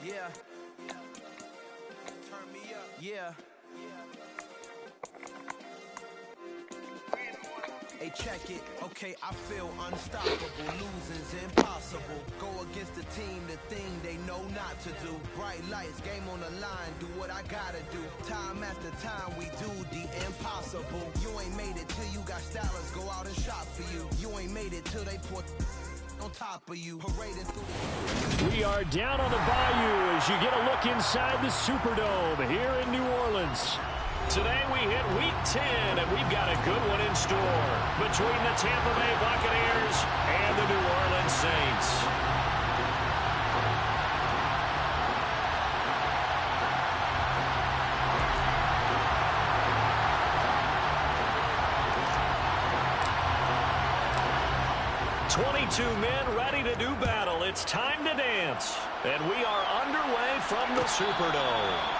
Yeah. Turn me up. Yeah. Hey, check it. Okay, I feel unstoppable. Losing's impossible. Go against the team, the thing they know not to do. Bright lights, game on the line. Do what I gotta do. Time after time, we do the impossible. You ain't made it till you got stylers go out and shop for you. You ain't made it till they put on top of you. Parading through the... We are down on the bayou as you get a look inside the Superdome here in New Orleans. Today we hit Week 10, and we've got a good one in store between the Tampa Bay Buccaneers and the New Orleans Saints. "22 men ready to do battle. It's time to dance." And we are underway from the Superdome.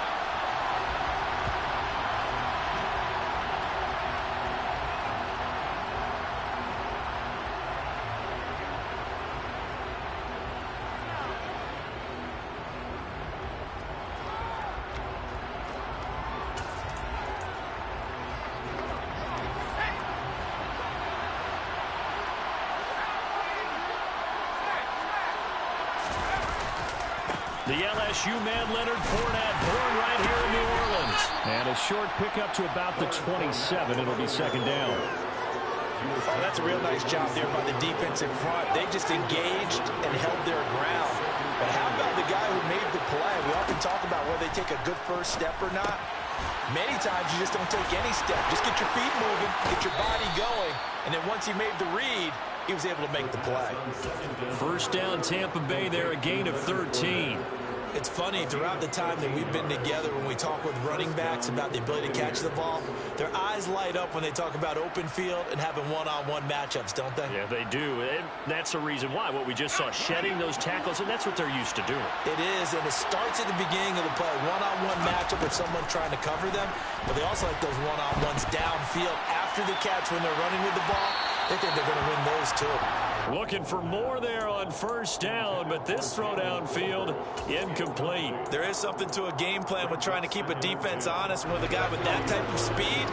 The LSU man, Leonard Fournette, born right here in New Orleans. And a short pickup to about the 27. It'll be second down. Oh, that's a real nice job there by the defense in front. They just engaged and held their ground. But how about the guy who made the play? We often talk about whether they take a good first step or not. Many times you just don't take any step. Just get your feet moving, get your body going. And then once he made the read, he was able to make the play. First down, Tampa Bay there, a gain of 13. It's funny, throughout the time that we've been together, when we talk with running backs about the ability to catch the ball, their eyes light up when they talk about open field and having one-on-one matchups, don't they? Yeah, they do. And that's the reason why. What we just saw, shedding those tackles, and that's what they're used to doing. It is, and it starts at the beginning of the play. One-on-one matchup with someone trying to cover them, but they also like those one-on-ones downfield after the catch when they're running with the ball. They think they're going to win those too. Looking for more there on first down, but this throw downfield incomplete. There is something to a game plan with trying to keep a defense honest. With a guy with that type of speed,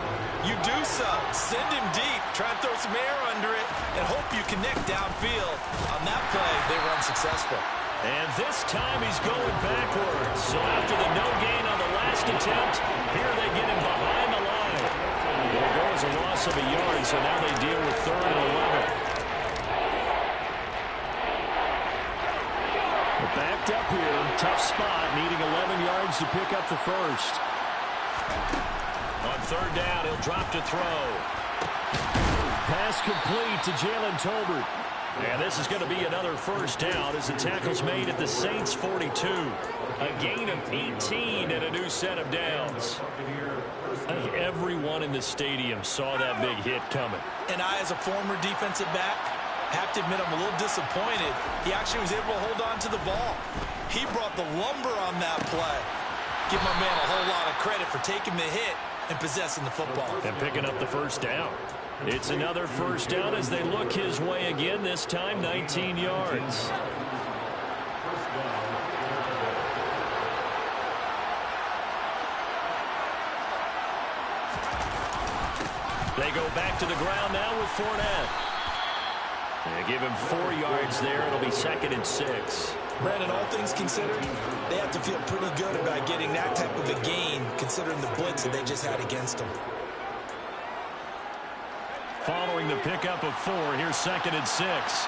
you do so. Send him deep, try and throw some air under it, and hope you connect downfield. On that play, they were unsuccessful. And this time he's going backwards. So after the no gain on the last attempt, here they get him behind the line. There goes a loss of a yard, so now they deal with 3rd and 11. Backed up here, tough spot, needing 11 yards to pick up the first. On 3rd down, he'll drop to throw. Pass complete to Jalen Tolbert. And this is going to be another first down as the tackle's made at the Saints' 42. A gain of 18 and a new set of downs. I think everyone in the stadium saw that big hit coming. And I, as a former defensive back, have to admit I'm a little disappointed. He actually was able to hold on to the ball. He brought the lumber on that play. Give my man a whole lot of credit for taking the hit and possessing the football. And picking up the first down. It's another first down as they look his way again, this time 19 yards. They go back to the ground now with Fournette. They give him 4 yards there. It'll be 2nd and 6. Brandon, all things considered, they have to feel pretty good about getting that type of a gain, considering the blitz that they just had against them. Following the pickup of 4, here's 2nd and 6.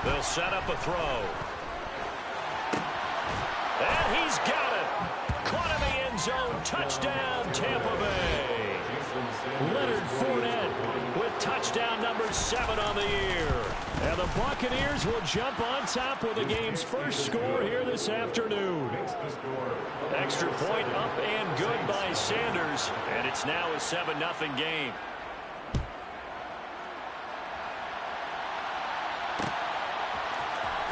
They'll set up a throw. And he's got it. Caught in the end zone. Touchdown, Tampa Bay. Leonard Fournette with touchdown number 7 on the year. And the Buccaneers will jump on top with the game's first score here this afternoon. Extra point up and good by Sanders. And it's now a 7-0 game.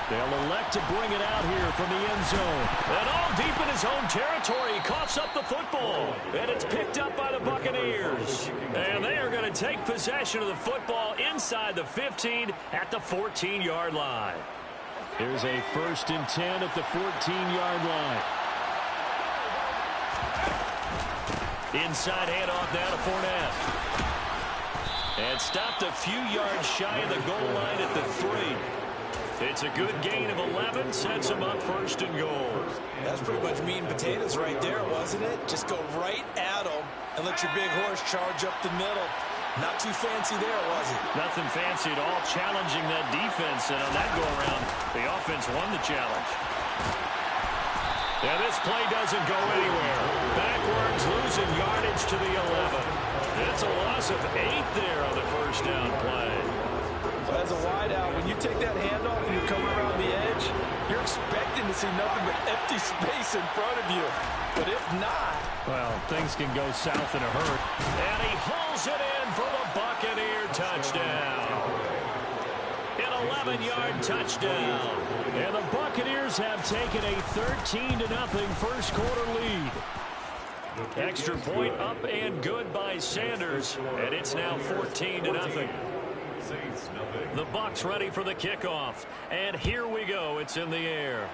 They'll elect to bring it out here from the end zone. And all deep in his own territory, he coughs up the football. And it's picked up by the Buccaneers. And they are going to take possession of the football inside the 15 at the 14-yard line. Here's a 1st and 10 at the 14-yard line. Inside handoff now to Fournette. And stopped a few yards shy of the goal line at the 3. It's a good gain of 11, sets them up 1st and goal. That's pretty much meat and potatoes right there, wasn't it? Just go right at them and let your big horse charge up the middle. Not too fancy there, was it? Nothing fancy at all, challenging that defense, and on that go-around, the offense won the challenge. Yeah, this play doesn't go anywhere. Backwards, losing yardage to the 11. It's a loss of 8 there on the 1st down play. Well, as a wideout, when you take that handoff and you come around the edge, you're expecting to see nothing but empty space in front of you. But if not... well, things can go south in a hurry. And he hauls it in for the Buccaneer touchdown. An 11-yard touchdown. And the Buccaneers have taken a 13-0 1st quarter lead. Extra point up and good by Sanders. And it's now 14-0. The Bucs ready for the kickoff. And here we go. It's in the air.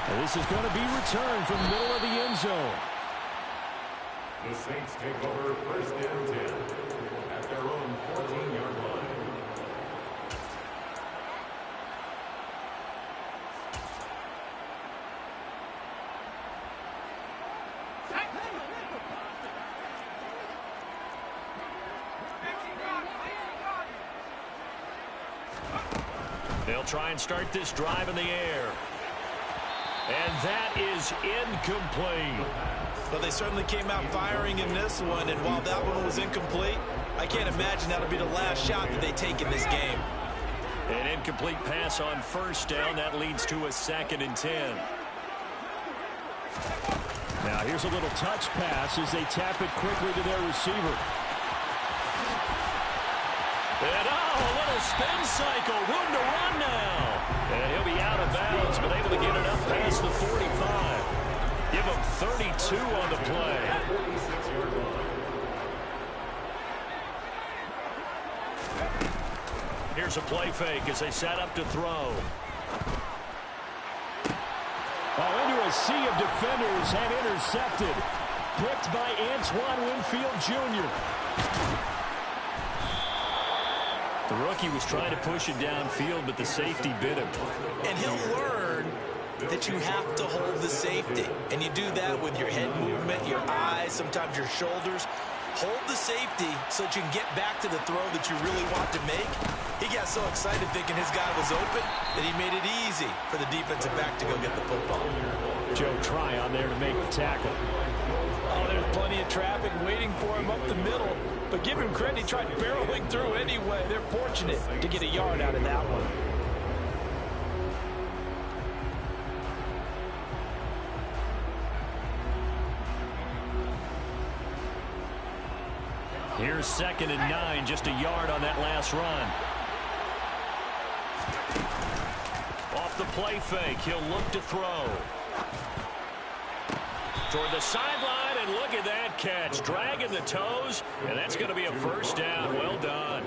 And this is going to be returned from the middle of the end zone. The Saints take over 1st and 10 at their own 14-yard line. They'll try and start this drive in the air. And that is incomplete. But they certainly came out firing in this one, and while that one was incomplete, I can't imagine that'll be the last shot that they take in this game. An incomplete pass on 1st down. That leads to a 2nd and 10. Now here's a little touch pass as they tap it quickly to their receiver. And a little spin cycle, room to run now. And he'll be out of bounds, but able to get it up past the 45. Give him 32 on the play. Here's a play fake as they set up to throw. Oh, into a sea of defenders and intercepted. Picked by Antoine Winfield Jr. The rookie was trying to push it downfield, but the safety bit him. And he'll learn that you have to hold the safety. And you do that with your head movement, your eyes, sometimes your shoulders. Hold the safety so that you can get back to the throw that you really want to make. He got so excited thinking his guy was open that he made it easy for the defensive back to go get the football. Joe Tryon there to make the tackle. Oh, there's plenty of traffic waiting for him up the middle. But give him credit, he tried barreling through anyway. They're fortunate to get a yard out of that one. Here's 2nd and 9, just a yard on that last run. Off the play fake, he'll look to throw. Toward the sideline, and look at that catch. Dragging the toes, and that's going to be a 1st down. Well done.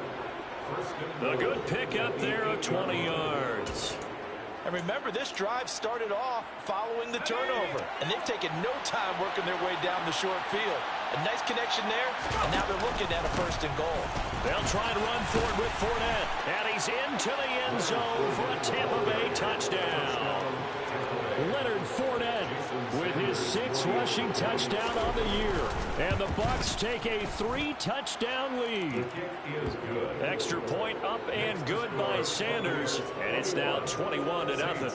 A good pickup there of 20 yards. And remember, this drive started off following the turnover, and they've taken no time working their way down the short field. A nice connection there, and now they're looking at a 1st and goal. They'll try and run for it with Fournette, and he's into the end zone for a Tampa Bay touchdown. Leonard Fournette with his 6th rushing touchdown on the year. And the Bucs take a 3-touchdown lead. Extra point up and good by Sanders. And it's now 21-0.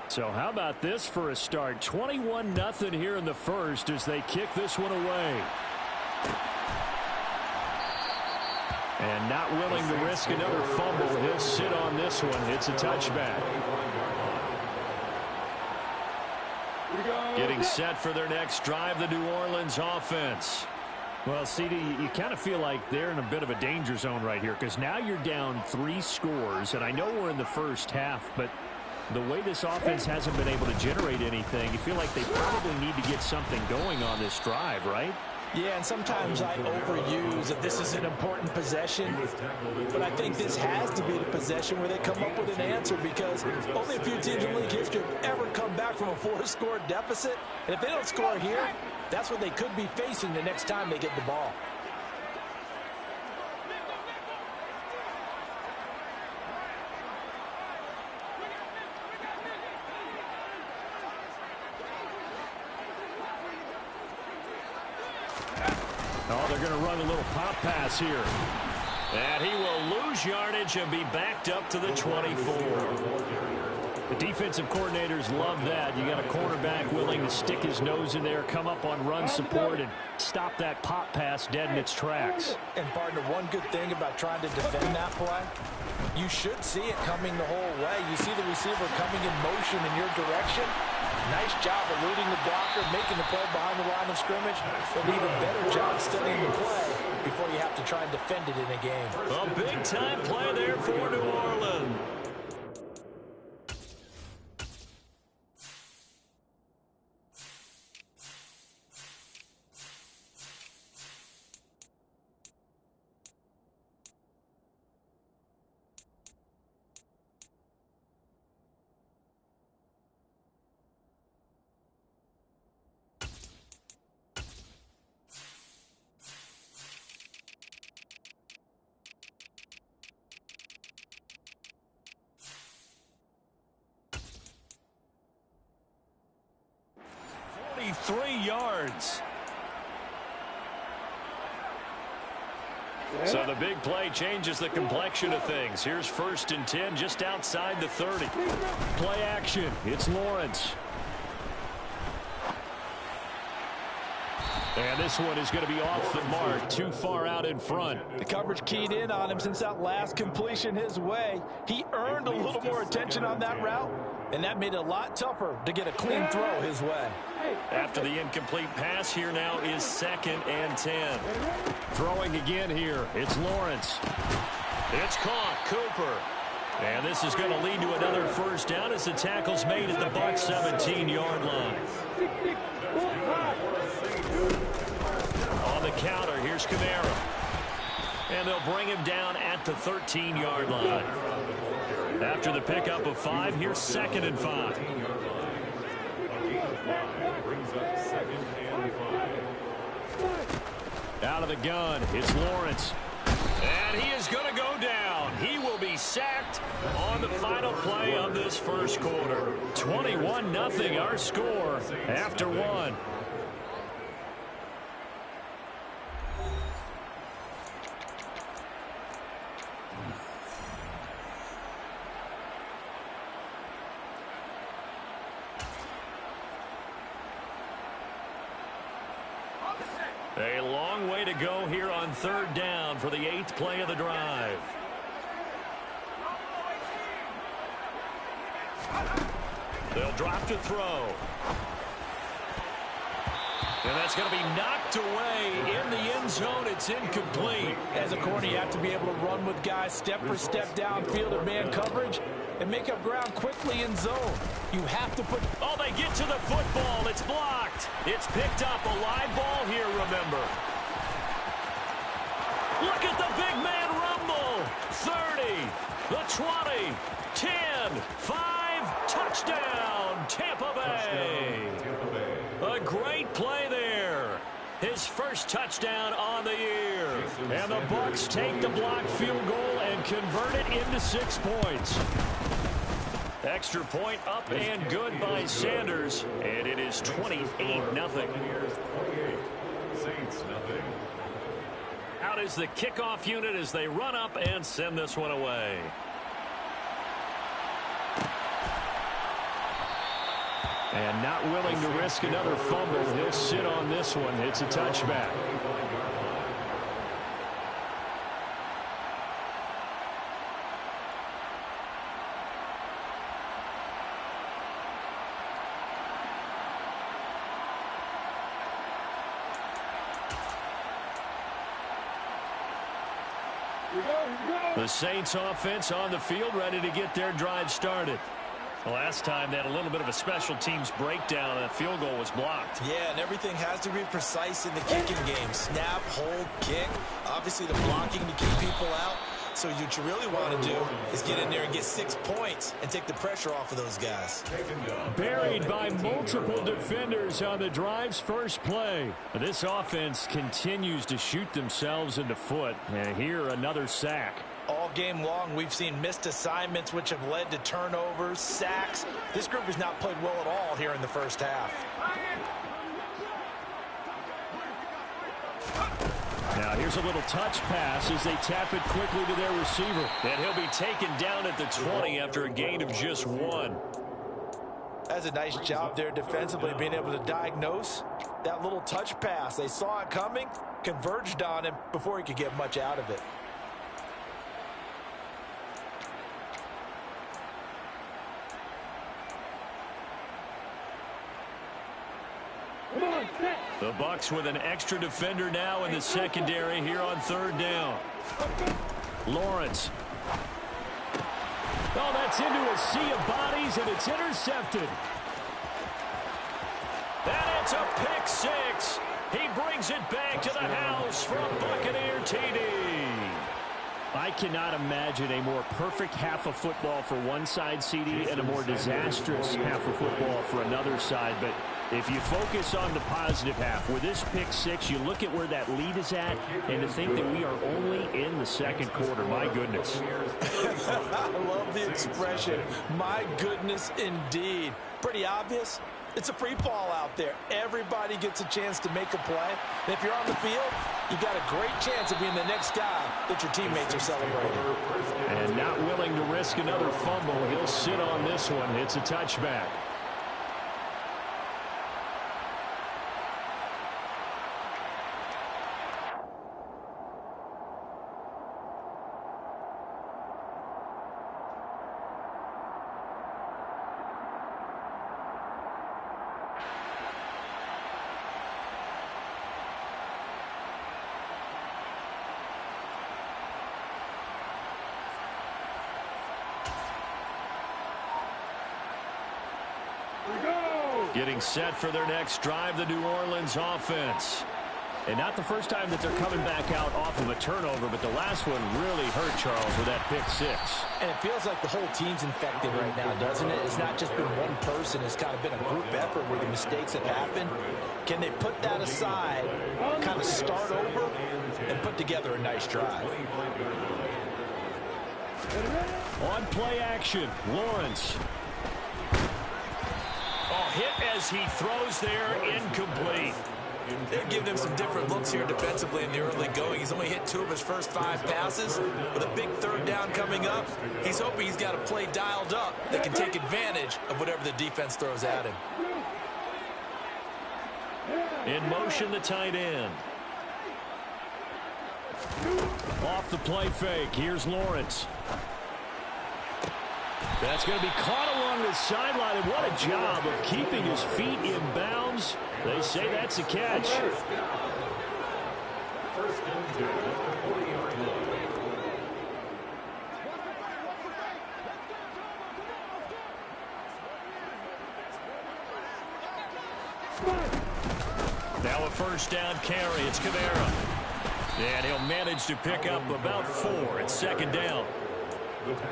So how about this for a start? 21-0 here in the 1st as they kick this one away. And not willing to risk another fumble. He'll sit on this one. It's a touchback. Getting set for their next drive, the New Orleans offense. Well, CD, you kind of feel like they're in a bit of a danger zone right here because now you're down 3 scores. And I know we're in the 1st half, but the way this offense hasn't been able to generate anything, you feel like they probably need to get something going on this drive, right? Yeah, and sometimes I overuse that this is an important possession, but I think this has to be the possession where they come up with an answer, because only a few teams in league history have ever come back from a 4-score deficit, and if they don't score here, that's what they could be facing the next time they get the ball. Oh, they're going to run a little pop pass here. And he will lose yardage and be backed up to the 24. The defensive coordinators love that. You got a quarterback willing to stick his nose in there, come up on run support, and stop that pop pass dead in its tracks. And, partner, one good thing about trying to defend that play, you should see it coming the whole way. You see the receiver coming in motion in your direction. Nice job eluding the blocker, making the play behind the line of scrimmage, but an even better job studying the play before you have to try and defend it in a game. A big-time play there for New Orleans. Yards. So the big play changes the complexion of things. Here's 1st and 10 just outside the 30. Play action. It's Lawrence. And this one is going to be off the mark, too far out in front. The coverage keyed in on him since that last completion his way. He earned a little more attention on that route, and that made it a lot tougher to get a clean throw his way. After the incomplete pass, here now is 2nd and 10. Throwing again here. It's Lawrence. It's caught. Cooper. And this is going to lead to another 1st down as the tackle's made at the Bucs 17-yard line. On the counter, here's Kamara. And they'll bring him down at the 13-yard line. After the pickup of 5, here's 2nd and 5. Out of the gun, it's Lawrence. And he is going to go down. He will be sacked on the final play of this 1st quarter. 21-0 our score after 1. A long way to go here on 3rd down for the 8th play of the drive. They'll drop to throw. And that's going to be knocked away in the end zone. It's incomplete. As a corner, you have to be able to run with guys step for step downfield in man coverage and make up ground quickly in zone. You have to put... Oh, they get to the football. It's blocked. It's picked up. A live ball here, remember. Look at the big man rumble. 30, the 20, 10, 5, touchdown, Tampa Bay. A great play there. His 1st touchdown on the year. And the Bucs take the blocked field goal and convert it into 6 points. Extra point up and good by Sanders. And it is 28-0. Out is the kickoff unit as they run up and send this one away. And not willing to risk another fumble. He'll sit on this one. It's a touchback. The Saints offense on the field, ready to get their drive started. Last time they had a little bit of a special teams breakdown and a field goal was blocked. Yeah, and everything has to be precise in the kicking game. Snap, hold, kick. Obviously the blocking to keep people out. So what you really want to do is get in there and get 6 points and take the pressure off of those guys. Buried by multiple defenders on the drive's first play. This offense continues to shoot themselves in the foot. And here another sack. All game long, we've seen missed assignments, which have led to turnovers, sacks. This group has not played well at all here in the first half. Now here's a little touch pass as they tap it quickly to their receiver. And he'll be taken down at the 20 after a gain of just 1. That's a nice job there defensively, being able to diagnose that little touch pass. They saw it coming, converged on him before he could get much out of it. The Bucs with an extra defender now in the secondary here on 3rd down. Lawrence. Oh, that's into a sea of bodies, and it's intercepted. And it's a pick 6. He brings it back to the house for a Buccaneer TD. I cannot imagine a more perfect half of football for one side, CD, and a more disastrous half of football for another side. But if you focus on the positive half, with this pick 6, you look at where that lead is at, and to think that we are only in the second quarter. My goodness. I love the expression, my goodness indeed. Pretty obvious. It's a free fall out there. Everybody gets a chance to make a play. And if you're on the field, you got a great chance of being the next guy that your teammates are celebrating. And not willing to risk another fumble. He'll sit on this one. It's a touchback. Getting set for their next drive, the New Orleans offense. And not the first time that they're coming back out off of a turnover, but the last one really hurt, Charles, with that pick 6. And it feels like the whole team's infected right now, doesn't it? It's not just been one person. It's kind of been a group effort where the mistakes have happened. Can they put that aside, kind of start over, and put together a nice drive? On play action, Lawrence. Hit as he throws there, incomplete. They're giving him some different looks here defensively in the early going. He's only hit 2 of his first 5 passes. With a big 3rd down coming up, he's hoping he's got a play dialed up that can take advantage of whatever the defense throws at him. In motion, the tight end. Off the play fake, here's Lawrence. That's going to be caught along the sideline, and what a job of keeping his feet in bounds. They say that's a catch. First and 10 at the 40-yard line. Now a first down carry. It's Kamara. And he'll manage to pick up about 4 at 2nd down.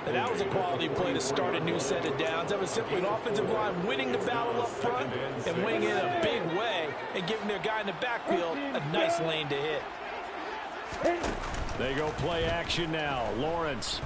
And that was a quality play to start a new set of downs. That was simply an offensive line winning the battle up front and winning in a big way and giving their guy in the backfield a nice lane to hit. They go play action now. Lawrence.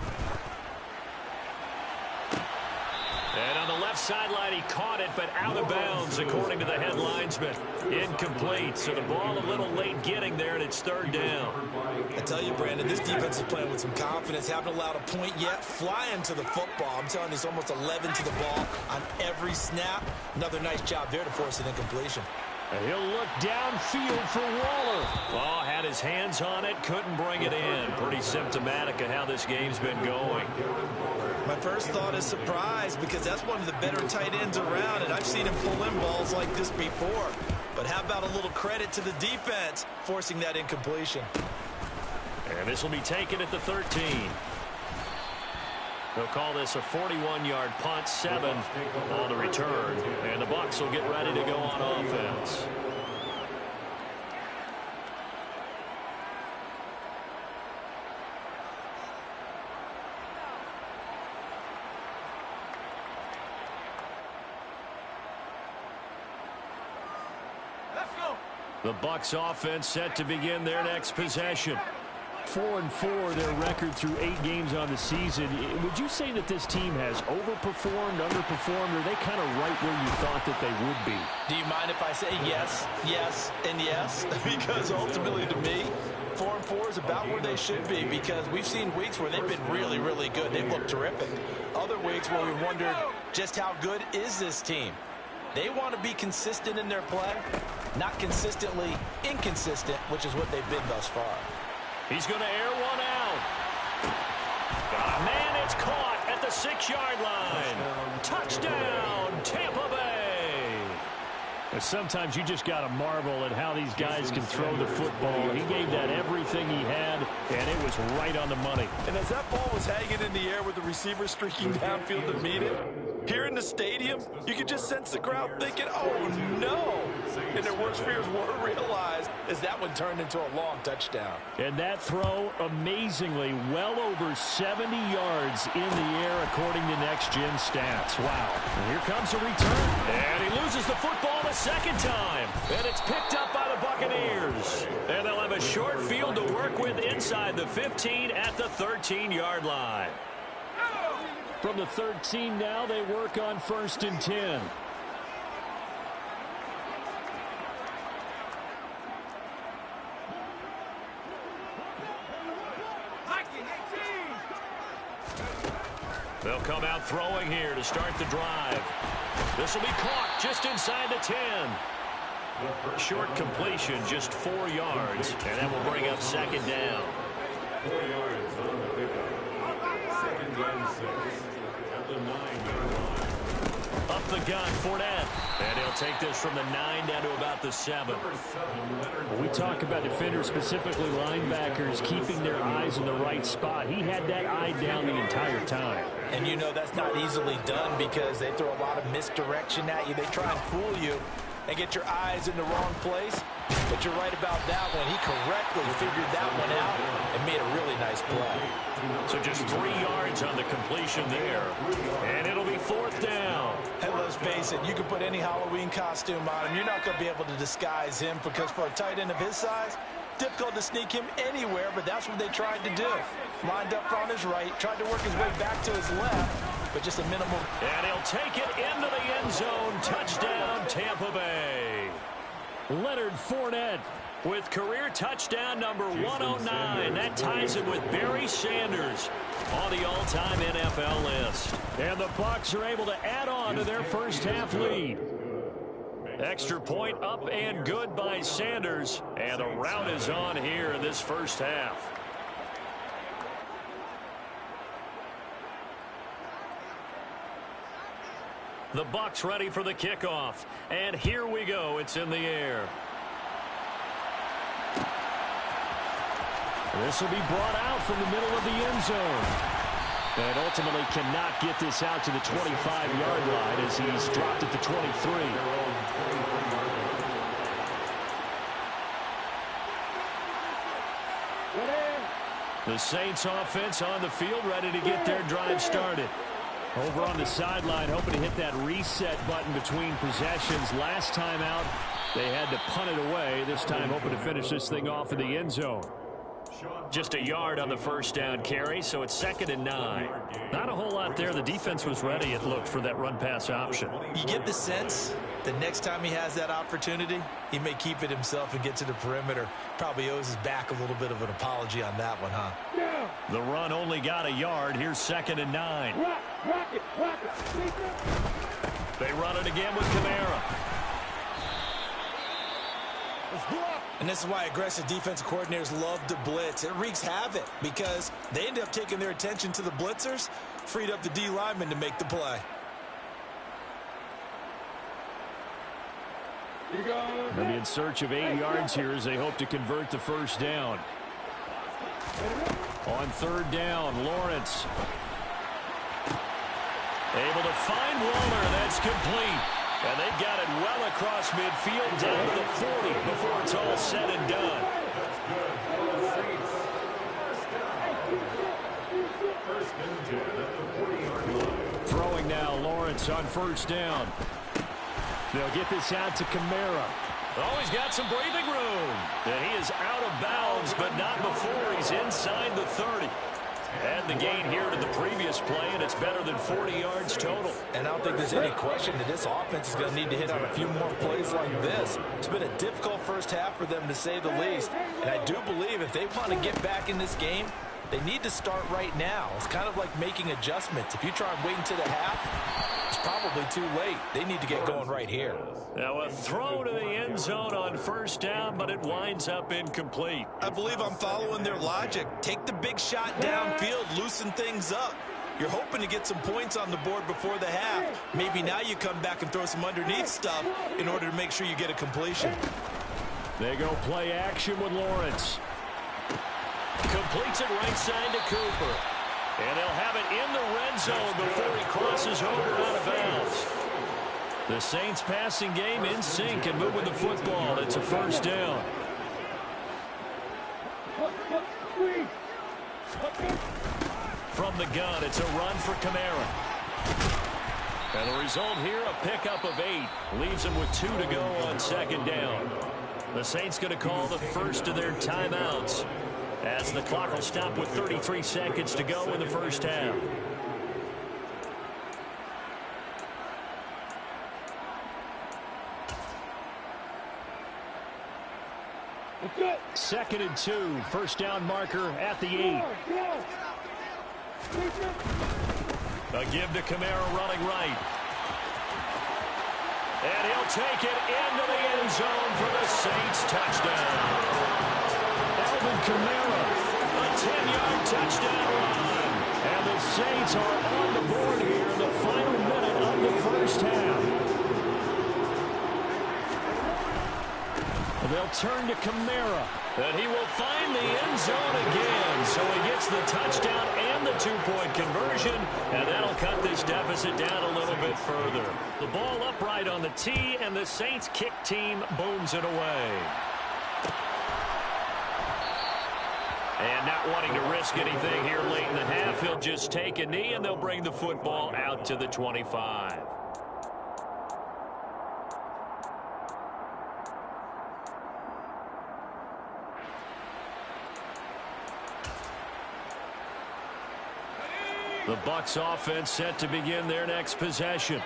And on the left sideline, he caught it, but out of bounds, according to the head linesman. Incomplete, so the ball a little late getting there, and it's 3rd down. I tell you, Brandon, this defense is playing with some confidence. Haven't allowed a point yet. Flying to the football. I'm telling you, it's almost 11 to the ball on every snap. Another nice job there to force an incompletion. And he'll look downfield for Waller. Oh, had his hands on it, couldn't bring it in. Pretty symptomatic of how this game's been going. My first thought is surprise, because that's one of the better tight ends around, and I've seen him pull in balls like this before. But how about a little credit to the defense forcing that incompletion? And this will be taken at the 13. They'll call this a 41-yard punt, 7 on the return. And the Bucs will get ready to go on offense. The Bucs offense set to begin their next possession. 4-4 their record through 8 games on the season. Would you say that this team has overperformed, underperformed, or are they kind of right where you thought that they would be? Do you mind if I say yes, yes, and yes? Because ultimately to me, 4-4 is about where they should be, because we've seen weeks where they've been really, really good. They've looked terrific. Other weeks where we've wondered just how good is this team. They want to be consistent in their play, not consistently inconsistent, which is what they've been thus far. He's going to air one out. Got a man, it's caught at the 6-yard line. Touchdown, Tampa Bay. Sometimes you just got to marvel at how these guys can throw the football. He gave that everything he had, and it was right on the money. And as that ball was hanging in the air with the receiver streaking downfield to meet it, here in the stadium, you could just sense the crowd thinking, oh, no. And their worst fears were realized as that one turned into a long touchdown. And that throw, amazingly, well over 70 yards in the air, according to next-gen stats. Wow. And here comes a return. And he loses the football the second time. And it's picked up by the Buccaneers. And they'll have a short field to work with inside the 15 at the 13-yard line. From the 13 now, they work on 1st and 10. They'll come out throwing here to start the drive. This will be caught just inside the 10. Short completion, just 4 yards, and that will bring up 2nd down. 4 yards on the pickup. 2nd and 6 at the 9-yard line. Up the gun, Fournette. And he'll take this from the 9 down to about the 7. We talk about defenders, specifically linebackers, keeping their eyes in the right spot. He had that eye down the entire time. And you know that's not easily done because they throw a lot of misdirection at you. They try and fool you and get your eyes in the wrong place. But you're right about that one. He correctly figured that one out and made a really nice play. So just 3 yards on the completion there. And it'll be 4th down. And let's face it, you can put any Halloween costume on him. You're not going to be able to disguise him because for a tight end of his size, difficult to sneak him anywhere, but that's what they tried to do. Lined up on his right, tried to work his way back to his left, but just a minimal. And he'll take it into the end zone. Touchdown, Tampa Bay. Leonard Fournette with career touchdown number 109. That ties him with Barry Sanders on the all-time NFL list. And the Bucs are able to add on to their first half lead. Extra point up and good by Sanders. And the rout is on here in this first half. The Bucs ready for the kickoff. And here we go. It's in the air. This will be brought out from the middle of the end zone. And ultimately cannot get this out to the 25-yard line as he's dropped at the 23. The Saints offense on the field ready to get their drive started. Over on the sideline, hoping to hit that reset button between possessions. Last time out, they had to punt it away. This time, hoping to finish this thing off in the end zone. Just a yard on the first down carry, so it's 2nd and 9. Not a whole lot there. The defense was ready, it looked, for that run-pass option. You get the sense the next time he has that opportunity, he may keep it himself and get to the perimeter. Probably owes his back a little bit of an apology on that one, huh? The run only got a yard. Here's 2nd and 9. They run it again with Kamara. And this is why aggressive defensive coordinators love to blitz. It wreaks havoc because they end up taking their attention to the blitzers, freed up the D lineman to make the play. They'll be in search of 8 yards here as they hope to convert the first down. On 3rd down, Lawrence. Able to find Waller. That's complete. And they've got it well across midfield down to the 40 before it's all said and done. That's good for the Saints. First and 10 at the 40-yard line. Throwing now, Lawrence on first down. They'll get this out to Kamara. Oh, he's got some breathing room. And he is out of bounds, but not before he's inside the 30. Add the gain here to the previous play, and it's better than 40 yards total. And I don't think there's any question that this offense is going to need to hit on a few more plays like this. It's been a difficult first half for them, to say the least. And I do believe if they want to get back in this game, they need to start right now. It's kind of like making adjustments. If you try and wait until the half, it's probably too late. They need to get going right here. Now a throw to the end zone on first down, but it winds up incomplete. I believe I'm following their logic. Take the big shot downfield, loosen things up. You're hoping to get some points on the board before the half. Maybe now you come back and throw some underneath stuff in order to make sure you get a completion. They go play action with Lawrence. Completes it right side to Cooper. And they'll have it in the red zone before he crosses over out of bounds. The Saints passing game in sync and moving the football. It's a first down. From the gun, it's a run for Kamara. And the result here, a pickup of 8. Leaves them with 2 to go on second down. The Saints going to call the first of their timeouts, as the clock will stop with 33 seconds to go in the first half. Second and 2. First down marker at the 8. A give to Kamara running right. And he'll take it into the end zone for the Saints touchdown. Alvin Kamara, a 10-yard touchdown run. And the Saints are on the board here in the final minute of the first half. They'll turn to Kamara. And he will find the end zone again. So he gets the touchdown and the 2-point conversion. And that'll cut this deficit down a little bit further. The ball upright on the tee, and the Saints kick team booms it away. And not wanting to risk anything here late in the half, he'll just take a knee, and they'll bring the football out to the 25. The Bucs offense set to begin their next possession.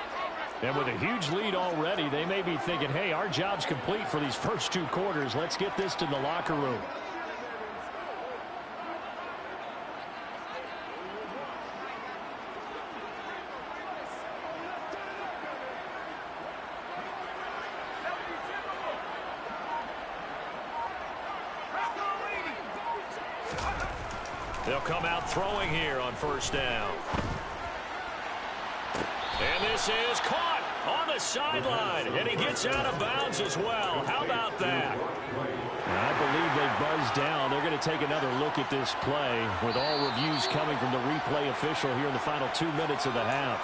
And with a huge lead already, they may be thinking, hey, our job's complete for these first 2 quarters. Let's get this to the locker room. They'll come out throwing here on first down. And this is caught on the sideline. And he gets out of bounds as well. How about that? I believe they buzzed down. They're going to take another look at this play, with all reviews coming from the replay official here in the final 2 minutes of the half.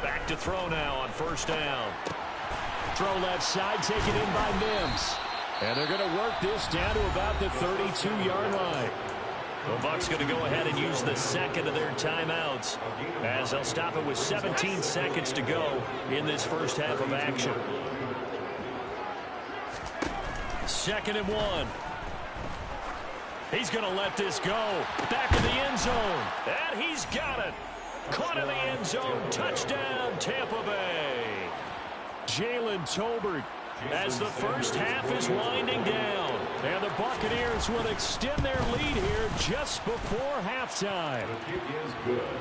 Back to throw now on first down. Throw left side, taken in by Mims. And they're going to work this down to about the 32-yard line. The Bucs going to go ahead and use the second of their timeouts, as they'll stop it with 17 seconds to go in this first half of action. 2nd and 1. He's going to let this go. Back in the end zone. And he's got it. Caught in the end zone. Touchdown, Tampa Bay. Jalen Tolbert, as the first half is winding down. and the Buccaneers will extend their lead here just before halftime.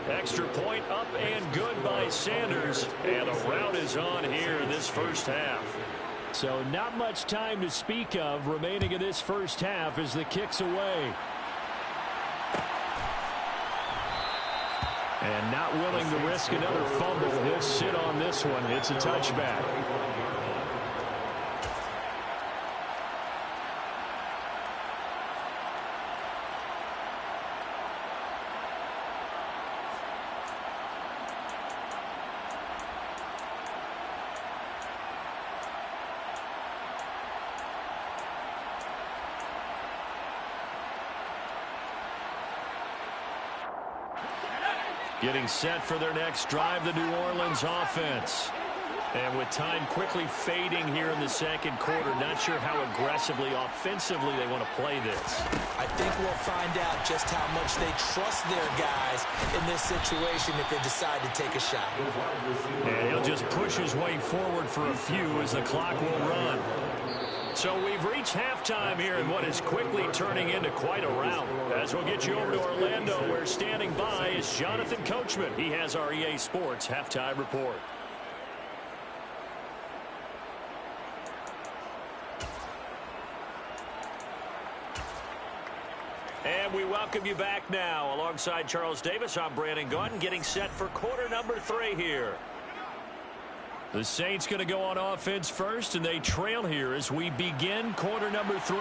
Extra point up and good by Sanders, and a rout is on here this first half. So not much time to speak of remaining in this first half as the kick's away. And not willing to risk another fumble. He'll sit on this one. It's a touchback. Getting set for their next drive, the New Orleans offense. And with time quickly fading here in the second quarter, not sure how aggressively, offensively they want to play this. I think we'll find out just how much they trust their guys in this situation if they decide to take a shot. And he'll just push his way forward for a few as the clock will run. So we've reached halftime here in what is quickly turning into quite a rout. As we'll get you over to Orlando, where standing by is Jonathan Coachman. He has our EA Sports halftime report. And we welcome you back now. Alongside Charles Davis, I'm Brandon Gaudin, getting set for quarter number 3 here. The Saints going to go on offense first, and they trail here as we begin quarter number 3.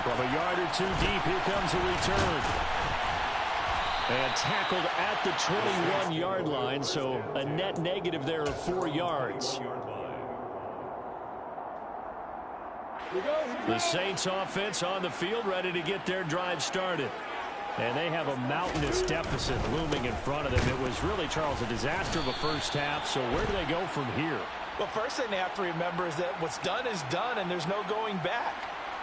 From a yard or two deep, here comes a return. And tackled at the 21-yard line, so a net negative there of 4 yards. The Saints offense on the field, ready to get their drive started. And they have a mountainous deficit looming in front of them. It was really, Charles, a disaster of a first half. So where do they go from here? Well, first thing they have to remember is that what's done is done, and there's no going back.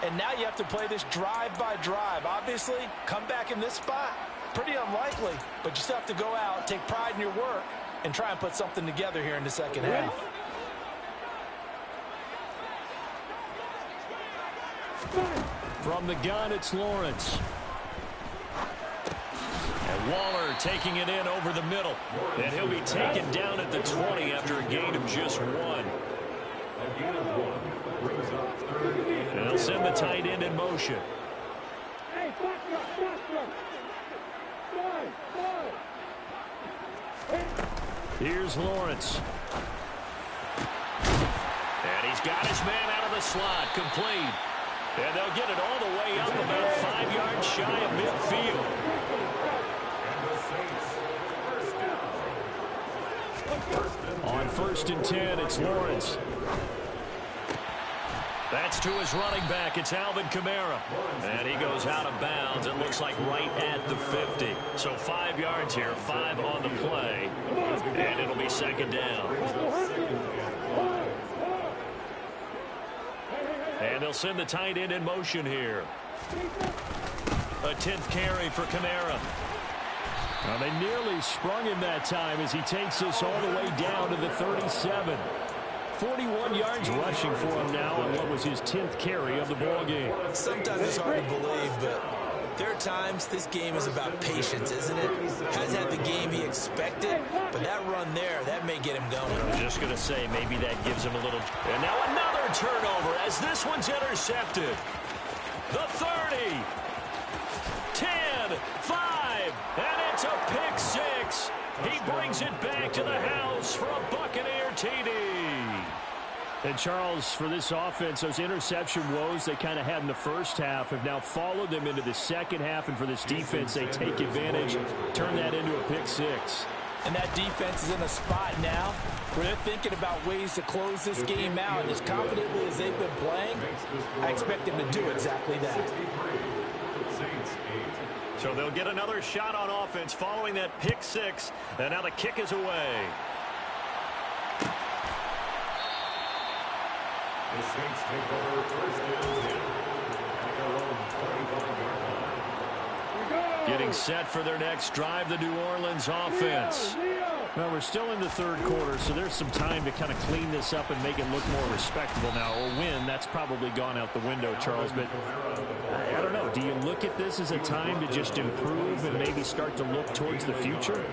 And now you have to play this drive by drive. Obviously, come back in this spot, pretty unlikely. But you still have to go out, take pride in your work, and try and put something together here in the second half. From the gun, it's Lawrence. And Waller taking it in over the middle. And he'll be taken down at the 20 after a gain of just 1. And they'll send the tight end in motion. Here's Lawrence. And he's got his man out of the slot, complete. And they'll get it all the way up about 5 yards shy of midfield. On 1st and 10, it's Lawrence. That's to his running back. It's Alvin Kamara. And he goes out of bounds. It looks like right at the 50. So 5 yards here, 5 on the play. And it'll be second down. And they'll send the tight end in motion here. A 10th carry for Kamara. Well, they nearly sprung him that time as he takes this all the way down to the 37. 41 yards rushing for him now on what was his 10th carry of the ball game. Sometimes it's hard to believe, but there are times this game is about patience, isn't it? Hasn't had the game he expected, but that run there, that may get him going. I was just going to say, maybe that gives him a little... And now another turnover as this one's intercepted. The 30, 10, 5, and it's a pick 6. He brings it back to the house for a Buccaneer TD. And Charles, for this offense, those interception woes they kind of had in the first half have now followed them into the second half. And for this defense, they take advantage, turn that into a pick 6. And that defense is in a spot now where they're thinking about ways to close this game out. And as confidently as they've been playing, I expect them to do exactly that. So they'll get another shot on offense following that pick 6. And now the kick is away. The Saints take over 1st and 10 at their own 25-yard line. Getting set for their next drive, the New Orleans offense. Well, we're still in the third quarter, so there's some time to kind of clean this up and make it look more respectable now. Or win, that's probably gone out the window, Charles. But I don't know. Do you look at this as a time to just improve and maybe start to look towards the future?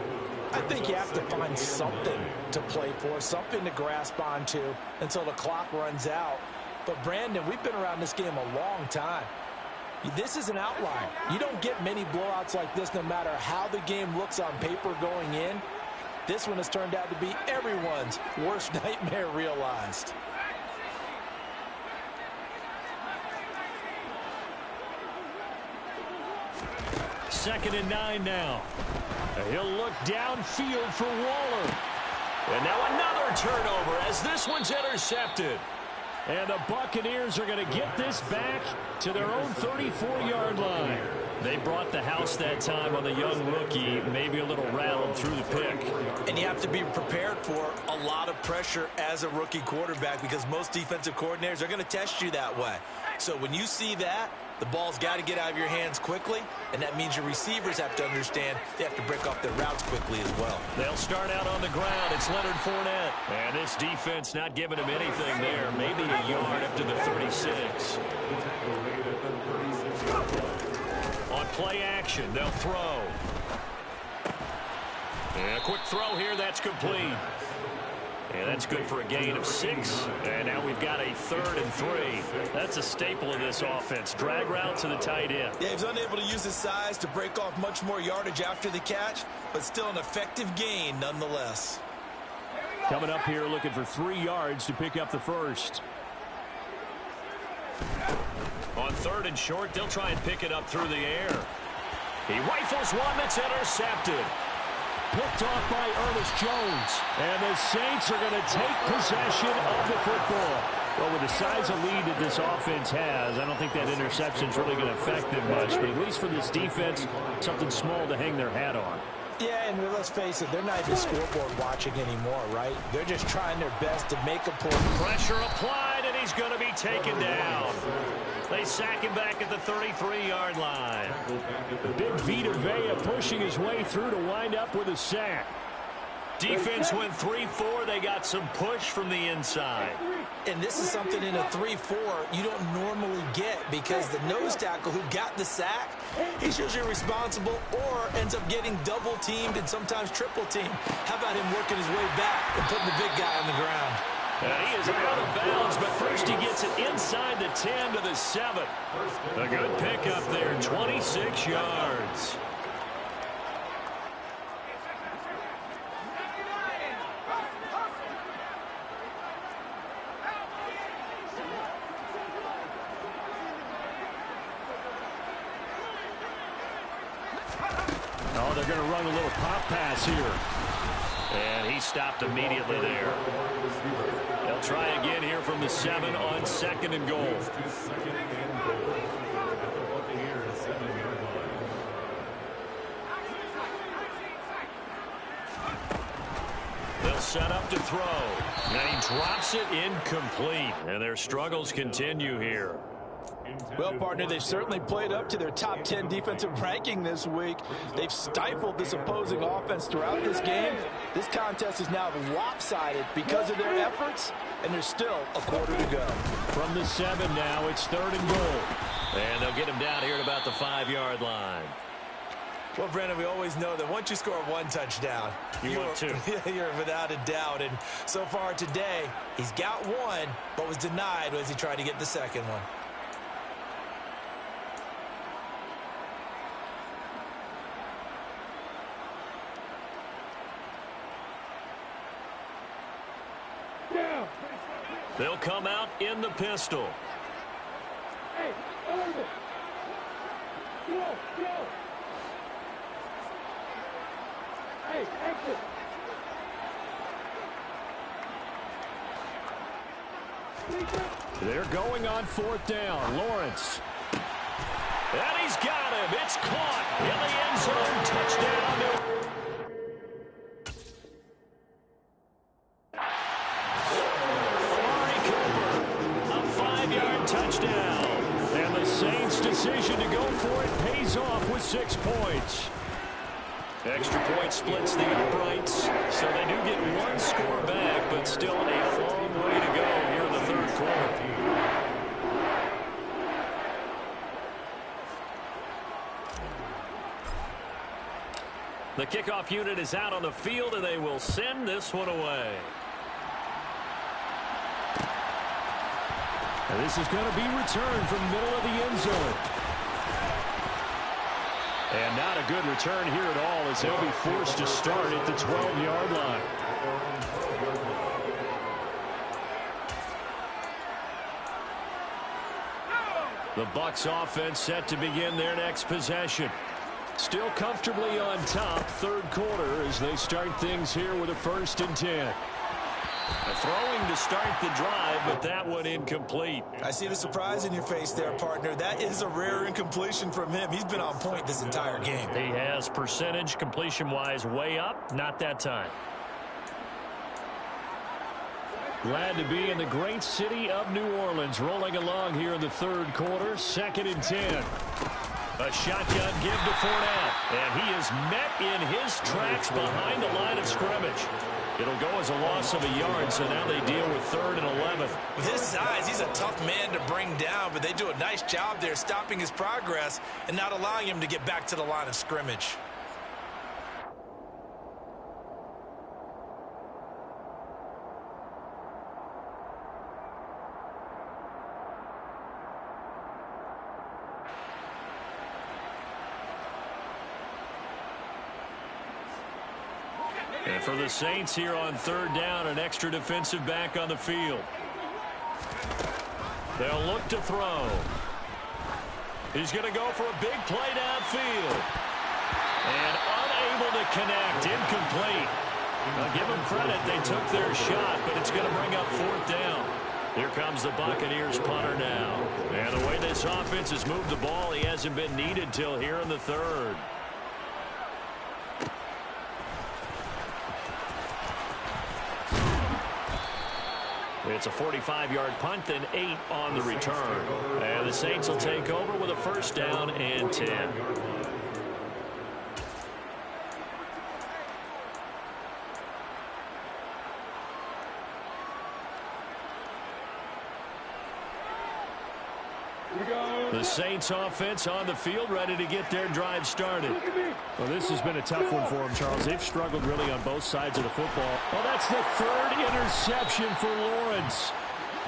I think you have to find something to play for, something to grasp onto until the clock runs out. But, Brandon, we've been around this game a long time. This is an outlier. You don't get many blowouts like this no matter how the game looks on paper going in. This one has turned out to be everyone's worst nightmare realized. Second and 9 now. He'll look downfield for Waller. And now another turnover as this one's intercepted. And the Buccaneers are going to get this back to their own 34-yard line. They brought the house that time on the young rookie, maybe a little rattled through the pick. And you have to be prepared for a lot of pressure as a rookie quarterback because most defensive coordinators are going to test you that way. So when you see that, the ball's got to get out of your hands quickly, and that means your receivers have to understand they have to break off their routes quickly as well. They'll start out on the ground. It's Leonard Fournette. And this defense not giving him anything there. Maybe a yard up to the 36. On play action, they'll throw. And a quick throw here, that's complete. And that's good for a gain of 6. And now we've got a 3rd and 3. That's a staple of this offense. Drag route to the tight end. Yeah, he's unable to use his size to break off much more yardage after the catch, but still an effective gain nonetheless. Coming up here looking for 3 yards to pick up the first. On 3rd and short, they'll try and pick it up through the air. He rifles one that's intercepted. Picked off by Ernest Jones. And the Saints are going to take possession of the football. Well, with the size of lead that this offense has, I don't think that interception is really going to affect them much. But at least for this defense, something small to hang their hat on. Yeah, and let's face it, they're not even scoreboard watching anymore, right? They're just trying their best to make a play. Pressure applied, and he's going to be taken down. They sack him back at the 33-yard line. Big Vita Vea pushing his way through to wind up with a sack. Defense went 3-4. They got some push from the inside. And this is something in a 3-4 you don't normally get because the nose tackle who got the sack, he's usually responsible or ends up getting double-teamed and sometimes triple-teamed. How about him working his way back and putting the big guy on the ground? He is out of bounds, but first he gets it inside the 10 to the 7. A good pickup there, 26 yards. Oh, they're going to run a little pop pass here. And he stopped immediately there. They'll try again here from the 7 on 2nd and goal. They'll set up to throw. And he drops it incomplete. And their struggles continue here. Well, partner, they've certainly played up to their top 10 defensive ranking this week. They've stifled this opposing offense throughout this game. This contest is now lopsided because of their efforts, and there's still a quarter to go. From the 7 now, it's 3rd and goal. And they'll get him down here at about the 5-yard line. Well, Brandon, we always know that once you score 1 touchdown, you want 2. You're without a doubt. And so far today, he's got 1, but was denied as he tried to get the second one. They'll come out in the pistol. Hey, Hey, exit. They're going on 4th down. Lawrence. And he's got him. It's caught in the end zone. Touchdown. Touchdown. And the Saints' decision to go for it pays off with 6 points. Extra point splits the uprights, so they do get 1 score back, but still a long way to go here in the 3rd quarter. The kickoff unit is out on the field, and they will send this one away. And this is going to be returned from the middle of the end zone. And not a good return here at all, as they'll be forced to start at the 12-yard line. The Bucs offense set to begin their next possession. Still comfortably on top, third quarter, as they start things here with a 1st and 10. Throwing to start the drive, but that one incomplete. I see the surprise in your face there, partner. That is a rare incompletion from him. He's been on point this entire game. He has percentage completion-wise way up, not that time. Glad to be in the great city of New Orleans, rolling along here in the third quarter, 2nd and 10. A shotgun give to Fournette, and he is met in his tracks behind the line of scrimmage. It'll go as a loss of a yard, so now they deal with 3rd and 11. With his size, he's a tough man to bring down, but they do a nice job there stopping his progress and not allowing him to get back to the line of scrimmage. And for the Saints here on 3rd down, an extra defensive back on the field. They'll look to throw. He's going to go for a big play downfield. And unable to connect. Incomplete. I'll give them credit. They took their shot, but it's going to bring up 4th down. Here comes the Buccaneers punter now. And the way this offense has moved the ball, he hasn't been needed till here in the 3rd. It's a 45-yard punt, then 8 on the return. And the Saints will take over with a 1st down and 10. The Saints offense on the field, ready to get their drive started. Well, this has been a tough one for them, Charles. They've struggled really on both sides of the football. Well, that's the 3rd interception for Lawrence.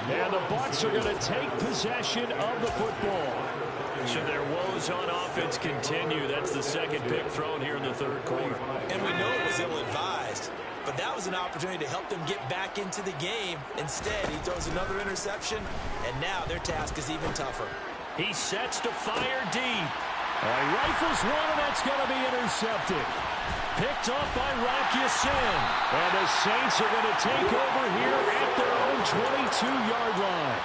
And the Bucs are going to take possession of the football. Should their woes on offense continue, that's the 2nd pick thrown here in the 3rd quarter. And we know it was ill-advised, but that was an opportunity to help them get back into the game. Instead, he throws another interception, and now their task is even tougher. He sets to fire deep. Rifles one, and that's going to be intercepted. Picked off by Rakiasin. And the Saints are going to take over here at their own 22-yard line.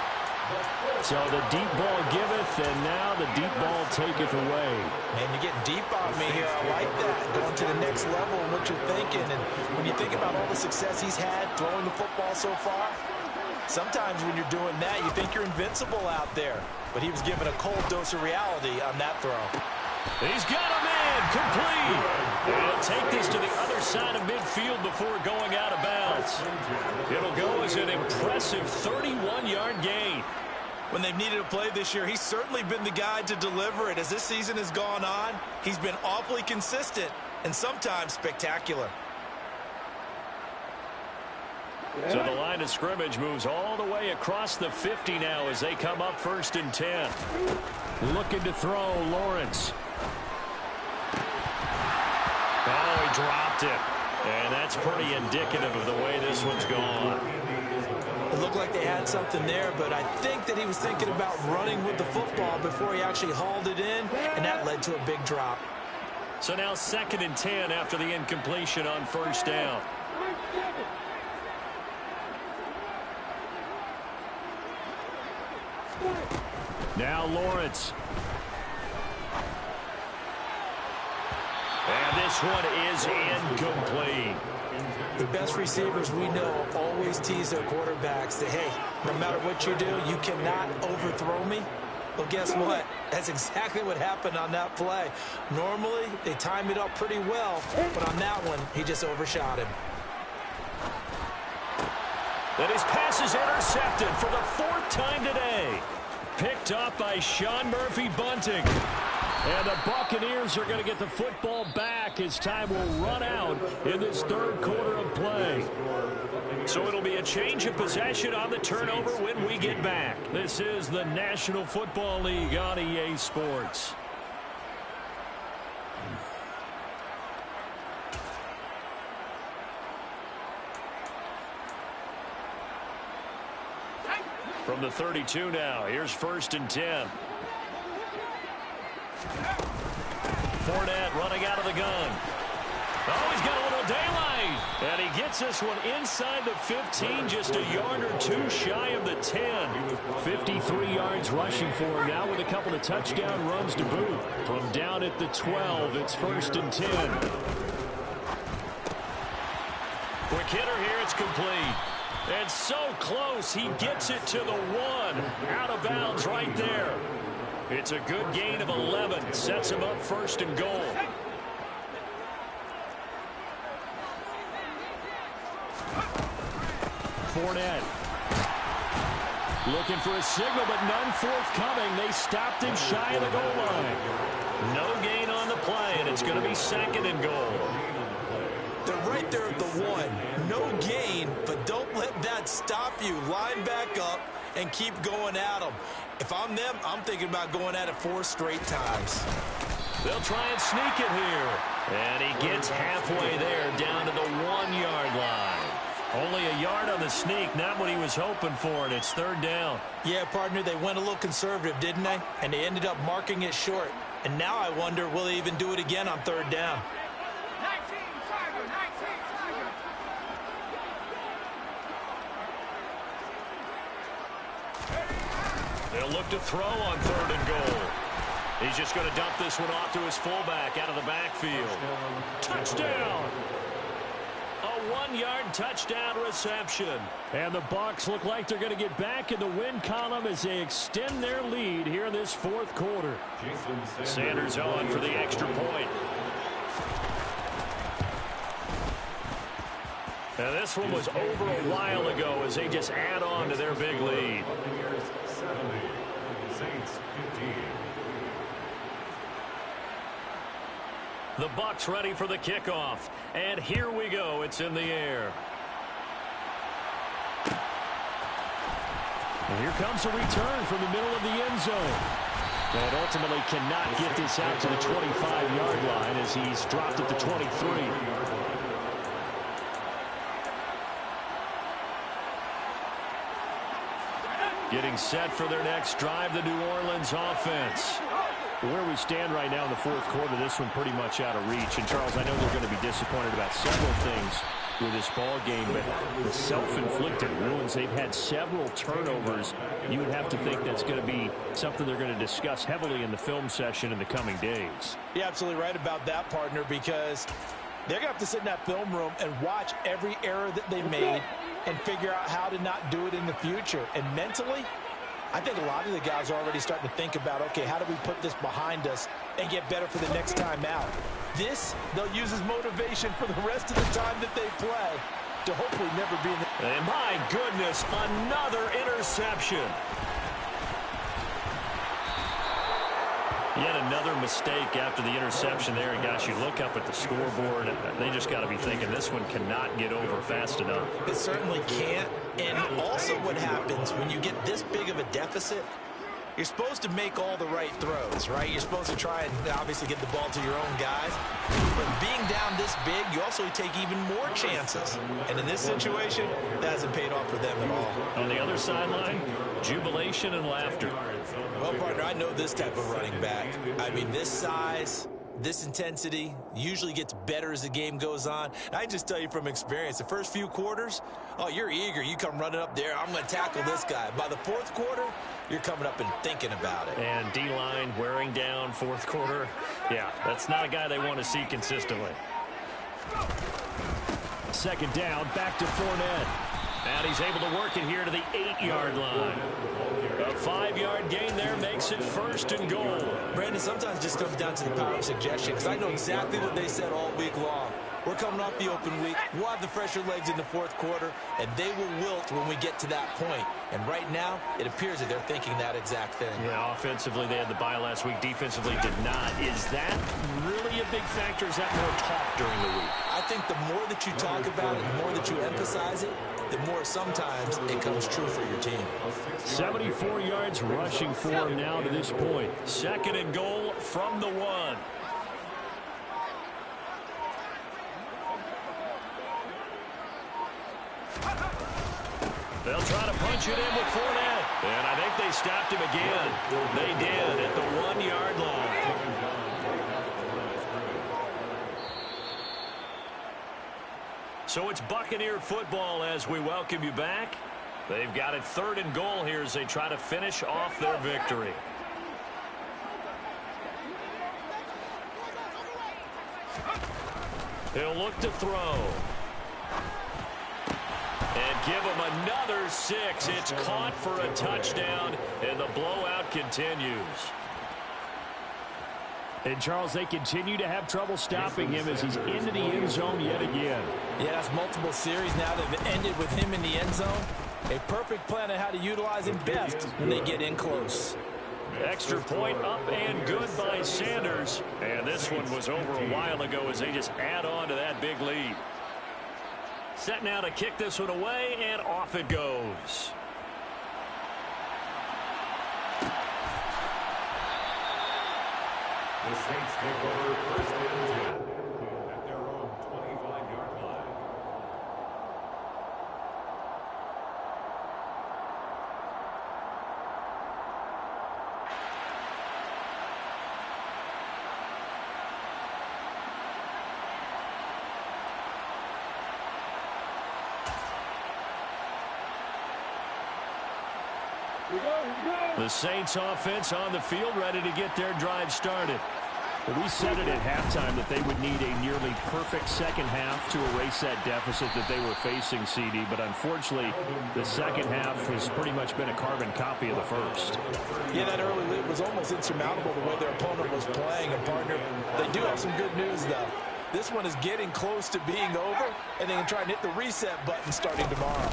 So the deep ball giveth, and now the deep ball taketh away. Man, you're getting deep on me here. I like that. Going to the next level and what you're thinking. And when you think about all the success he's had throwing the football so far, sometimes when you're doing that, you think you're invincible out there. But he was given a cold dose of reality on that throw. He's got a man complete. And he'll take this to the other side of midfield before going out of bounds. It'll go as an impressive 31-yard gain. When they've needed a play this year, he's certainly been the guy to deliver it. As this season has gone on, he's been awfully consistent and sometimes spectacular. So the line of scrimmage moves all the way across the 50 now as they come up 1st and 10. Looking to throw, Lawrence. Oh, he dropped it. And that's pretty indicative of the way this one's gone. It looked like they had something there, but I think that he was thinking about running with the football before he actually hauled it in, and that led to a big drop. So now 2nd and 10 after the incompletion on 1st down. Now Lawrence. And this one is incomplete. The best receivers we know always tease their quarterbacks that, hey, no matter what you do, you cannot overthrow me. Well, guess what? That's exactly what happened on that play. Normally, they time it up pretty well, but on that one, he just overshot him. And his pass is intercepted for the 4th time today. Picked up by Sean Murphy-Bunting. And the Buccaneers are going to get the football back as time will run out in this third quarter of play. So it'll be a change of possession on the turnover when we get back. This is the National Football League on EA Sports. From the 32 now, here's 1st and 10. Fournette running out of the gun. Oh, he's got a little daylight. And he gets this one inside the 15, just a yard or two shy of the 10. 53 yards rushing for him now with a couple of touchdown runs to boot. From down at the 12, it's 1st and 10. Quick hitter here, it's complete. And so close, he gets it to the 1. Out of bounds right there. It's a good gain of 11. Sets him up 1st and goal. Fournette. Looking for a signal, but none forthcoming. They stopped him shy of the goal line. No gain on the play, and it's going to be 2nd and goal. They're right there at the 1. No gain, but don't let that stop you. Line back up and keep going at them. If I'm them, I'm thinking about going at it 4 straight times. They'll try and sneak it here. And he gets halfway there, down to the 1-yard line. Only a yard on the sneak, not what he was hoping for, and it's 3rd down. Yeah, partner, they went a little conservative, didn't they? And they ended up marking it short. And now I wonder, will they even do it again on 3rd down? 19, Tiger, 19, Tiger. They'll look to throw on 3rd and goal. He's just going to dump this one off to his fullback out of the backfield. Touchdown! A 1-yard touchdown reception. And the Bucs look like they're going to get back in the win column as they extend their lead here in this 4th quarter. Sanders on for the extra point. And this one was over a while ago as they just add on to their big lead. Buccaneers 70, Saints 15. The Bucs ready for the kickoff. And here we go. It's in the air. And here comes a return from the middle of the end zone. And ultimately cannot get this out to the 25-yard line as he's dropped at the 23. Getting set for their next drive, the New Orleans offense. Where we stand right now in the 4th quarter, this one pretty much out of reach. And, Charles, I know they're going to be disappointed about several things with this ball game, but the self-inflicted ruins, they've had several turnovers. You would have to think that's going to be something they're going to discuss heavily in the film session in the coming days. You're absolutely right about that, partner, because they're going to have to sit in that film room and watch every error that they made and figure out how to not do it in the future. And mentally, I think a lot of the guys are already starting to think about, okay, how do we put this behind us and get better for the next time out? This, they'll use as motivation for the rest of the time that they play to hopefully never be in the... And my goodness, another interception. Yet another mistake after the interception there. And, gosh, you look up at the scoreboard, and they just got to be thinking this one cannot get over fast enough. It certainly can't. And also what happens when you get this big of a deficit, you're supposed to make all the right throws, right? You're supposed to try and obviously get the ball to your own guys. But being down this big, you also take even more chances. And in this situation, that hasn't paid off for them at all. On the other sideline, jubilation and laughter. Well, partner, I know this type of running back. I mean, this size, this intensity usually gets better as the game goes on. And I just tell you from experience, the first few quarters, oh, you're eager. You come running up there, I'm going to tackle this guy. By the 4th quarter, you're coming up and thinking about it. And D-line wearing down 4th quarter. Yeah, that's not a guy they want to see consistently. 2nd down, back to Fournette. And he's able to work it here to the 8-yard line. A 5-yard gain there makes it 1st and goal. Brandon, sometimes it just comes down to the power of suggestion, because I know exactly what they said all week long. We're coming off the open week. We'll have the fresher legs in the fourth quarter, and they will wilt when we get to that point. And right now, it appears that they're thinking that exact thing. Yeah, offensively, they had the bye last week. Defensively, did not. Is that really a big factor? Is that more talk during the week? I think the more that you talk about it, the more that you emphasize it, the more sometimes it comes true for your team. 74 yards rushing for him now to this point. Second and goal from the 1. They'll try to punch it in with Fournette. And I think they stopped him again. They did at the 1-yard line. So it's Buccaneer football as we welcome you back. They've got it 3rd and goal here as they try to finish off their victory. He'll look to throw. And give him another 6. It's caught for a touchdown, and the blowout continues. And, Charles, they continue to have trouble stopping him as he's into the end zone yet again. Yeah, that's multiple series now that have ended with him in the end zone. A perfect plan on how to utilize him best when they get in close. Extra point up and good by Sanders. And this one was over a while ago as they just add on to that big lead. Set now to kick this one away, and off it goes. The Saints take over 1st and 10 at their own 25-yard line. The Saints offense on the field, ready to get their drive started. Well, we said it at halftime that they would need a nearly perfect second half to erase that deficit that they were facing, CD. But unfortunately, the second half has pretty much been a carbon copy of the first. Yeah, that early lead was almost insurmountable the way their opponent was playing. And, partner, they do have some good news, though. This one is getting close to being over, and they can try and hit the reset button starting tomorrow.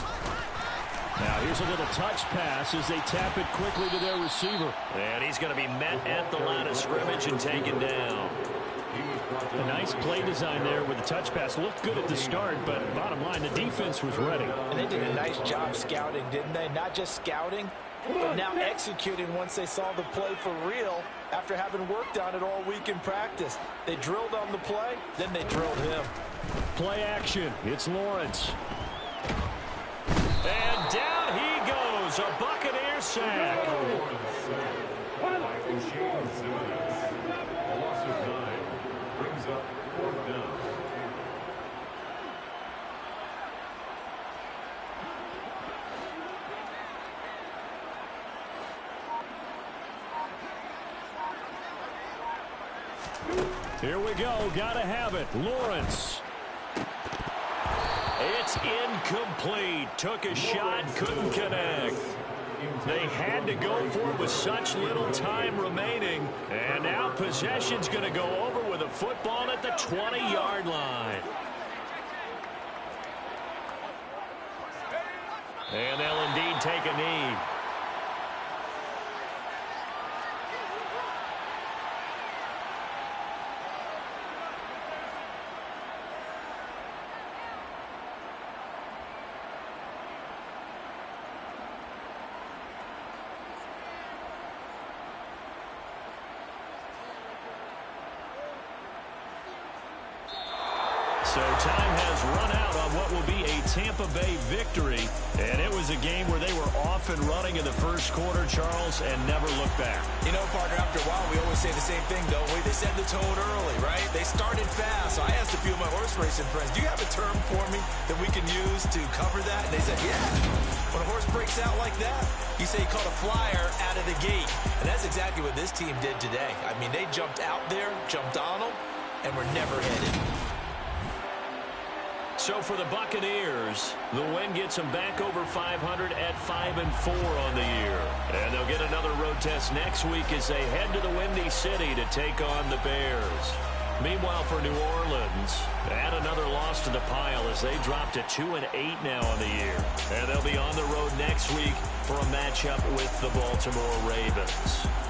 Now here's a little touch pass as they tap it quickly to their receiver. And he's going to be met at the line of scrimmage and taken down. A nice play design there with the touch pass. Looked good at the start, but bottom line, the defense was ready. And they did a nice job scouting, didn't they? Not just scouting, but now executing once they saw the play for real after having worked on it all week in practice. They drilled on the play, then they drilled him. Play action. It's Lawrence. And down he goes. A Buccaneer sack. By O'Shane Simmons. A loss of 9 brings up 4th down. Here we go. Gotta have it. Lawrence. It's incomplete. Took a shot, couldn't connect. They had to go for it with such little time remaining. And now possession's going to go over with a football at the 20-yard line. And they'll indeed take a knee. So time has run out on what will be a Tampa Bay victory. And it was a game where they were off and running in the first quarter, Charles, and never looked back. You know, partner, after a while, we always say the same thing, don't we? They set the tone early, right? They started fast. So I asked a few of my horse racing friends, do you have a term for me that we can use to cover that? And they said, yeah. When a horse breaks out like that, you say he caught a flyer out of the gate. And that's exactly what this team did today. I mean, they jumped out there, jumped on them, and were never headed. So for the Buccaneers, the win gets them back over 500 at 5-4 on the year. And they'll get another road test next week as they head to the Windy City to take on the Bears. Meanwhile, for New Orleans, add another loss to the pile as they drop to 2-8 now on the year. And they'll be on the road next week for a matchup with the Baltimore Ravens.